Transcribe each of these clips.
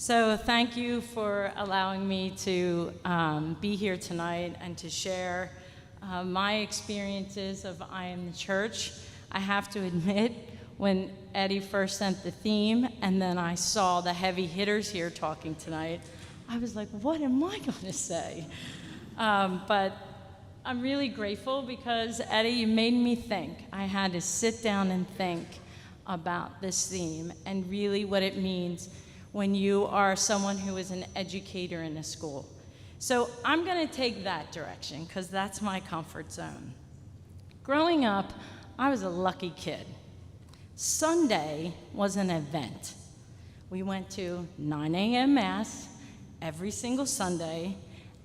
So thank you for allowing me to be here tonight and to share my experiences of I Am the Church. I have to admit, when Eddie first sent the theme and then I saw the heavy hitters here talking tonight, I was like, what am I going to say? But I'm really grateful because, Eddie, you made me think. I had to sit down and think about this theme and really what it means when you are someone who is an educator in a school. So I'm going to take that direction because that's my comfort zone. Growing up, I was a lucky kid. Sunday was an event. We went to 9 a.m. Mass every single Sunday,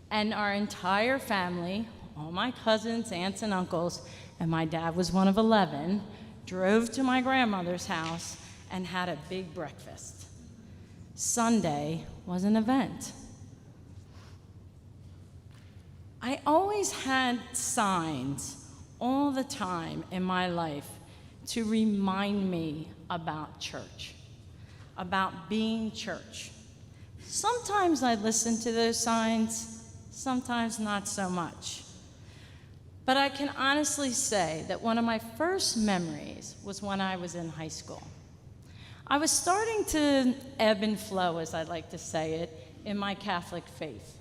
and our entire family, all my cousins, aunts, and uncles, and my dad was one of 11, drove to my grandmother's house and had a big breakfast. Sunday was an event. I always had signs all the time in my life to remind me about church, about being church. Sometimes I listened to those signs, sometimes not so much. But I can honestly say that one of my first memories was when I was in high school. I was starting to ebb and flow, as I like to say it, in my Catholic faith.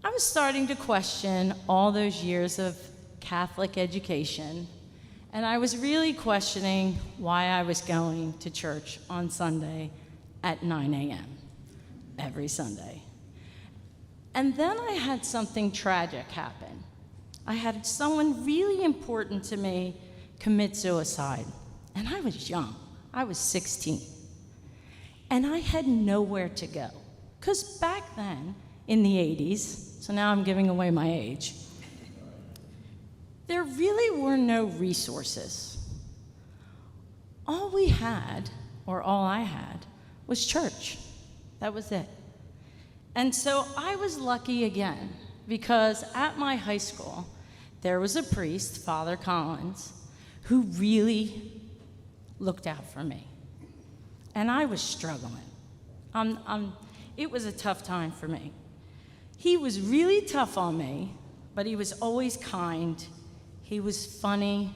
I was starting to question all those years of Catholic education, and I was really questioning why I was going to church on Sunday at 9 a.m. every Sunday. And then I had something tragic happen. I had someone really important to me commit suicide, and I was young. I was 16, and I had nowhere to go. Because back then, in the 80s, so now I'm giving away my age, there really were no resources. All we had, or all I had, was church. That was it. And so I was lucky again, because at my high school, there was a priest, Father Collins, who really looked out for me. And I was struggling. It was a tough time for me. He was really tough on me, but he was always kind. He was funny.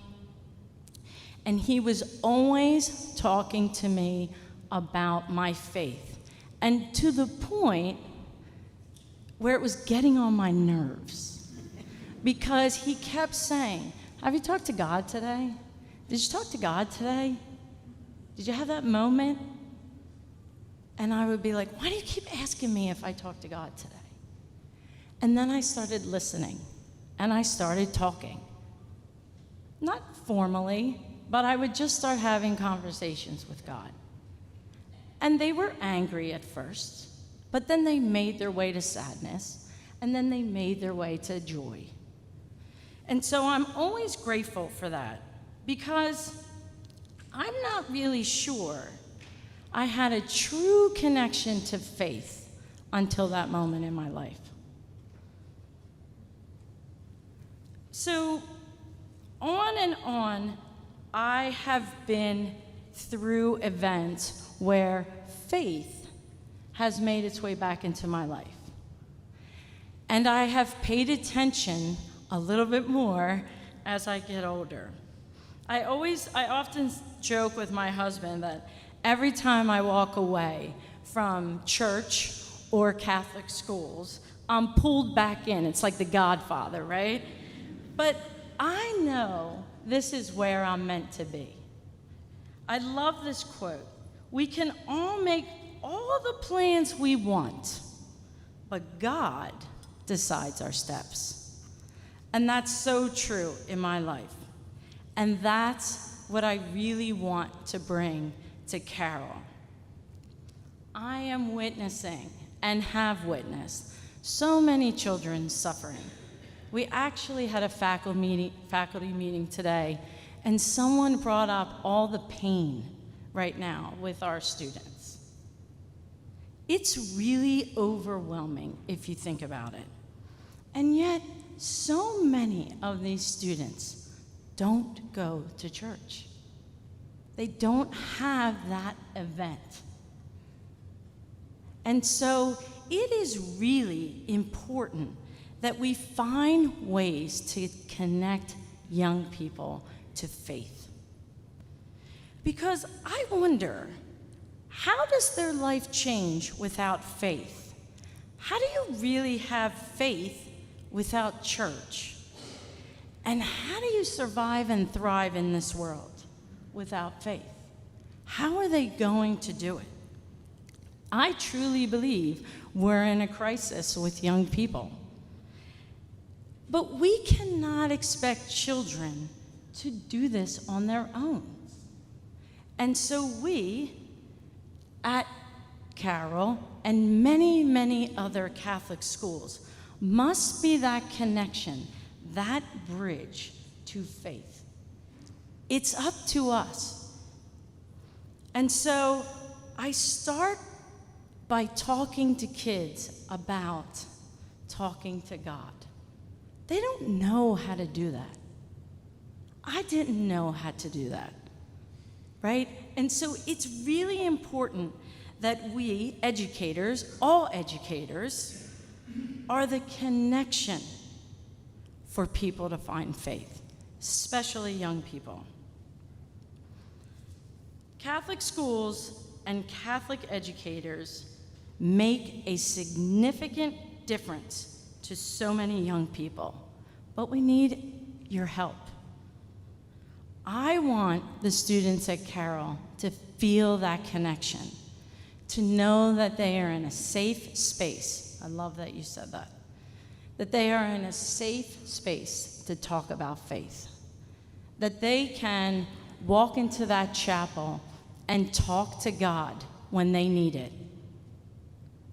And he was always talking to me about my faith. And to the point where it was getting on my nerves. Because he kept saying, have you talked to God today? Did you talk to God today? Did you have that moment? And I would be like, why do you keep asking me if I talk to God today? And then I started listening, and I started talking. Not formally, but I would just start having conversations with God. And they were angry at first, but then they made their way to sadness, and then they made their way to joy. And so I'm always grateful for that, because I'm not really sure I had a true connection to faith until that moment in my life. So on and on, I have been through events where faith has made its way back into my life. And I have paid attention a little bit more as I get older. I often joke with my husband that every time I walk away from church or Catholic schools, I'm pulled back in. It's like The Godfather, right? But I know this is where I'm meant to be. I love this quote. We can all make all the plans we want, but God decides our steps. And that's so true in my life. And that's what I really want to bring to Carroll. I am witnessing and have witnessed so many children suffering. We actually had a faculty meeting today, and someone brought up all the pain right now with our students. It's really overwhelming if you think about it. And yet, so many of these students don't go to church. They don't have that event. And so it is really important that we find ways to connect young people to faith. Because I wonder, how does their life change without faith? How do you really have faith without church? And how do you survive and thrive in this world without faith? How are they going to do it? I truly believe we're in a crisis with young people. But we cannot expect children to do this on their own. And so we, at Carroll and many, many other Catholic schools, must be that connection, that bridge to faith. It's up to us. And so I start by talking to kids about talking to God. They don't know how to do that. I didn't know how to do that, right? And so it's really important that we educators, all educators, are the connection for people to find faith, especially young people. Catholic schools and Catholic educators make a significant difference to so many young people, but we need your help. I want the students at Carroll to feel that connection, to know that they are in a safe space. I love that you said that. That they are in a safe space to talk about faith. That they can walk into that chapel and talk to God when they need it.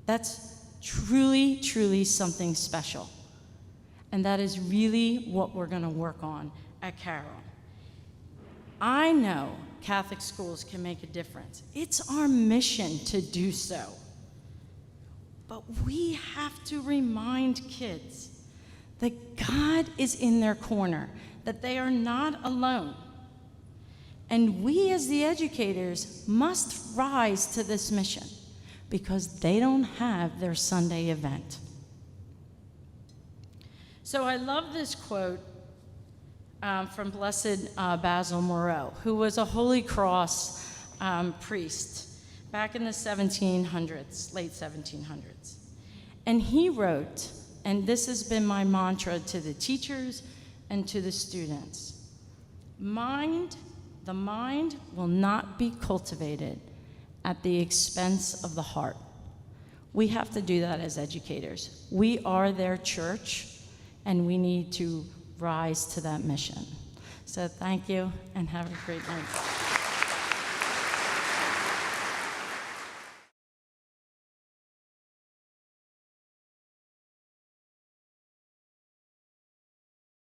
That's truly, truly something special. And that is really what we're going to work on at Carroll. I know Catholic schools can make a difference. It's our mission to do so. But we have to remind kids that God is in their corner, that they are not alone. And we as the educators must rise to this mission, because they don't have their Sunday event. So I love this quote from Blessed Basil Moreau, who was a Holy Cross priest back in the 1700s, late 1700s. And he wrote, and this has been my mantra to the teachers and to the students, the mind will not be cultivated at the expense of the heart. We have to do that as educators. We are their church, and we need to rise to that mission. So thank you, and have a great night.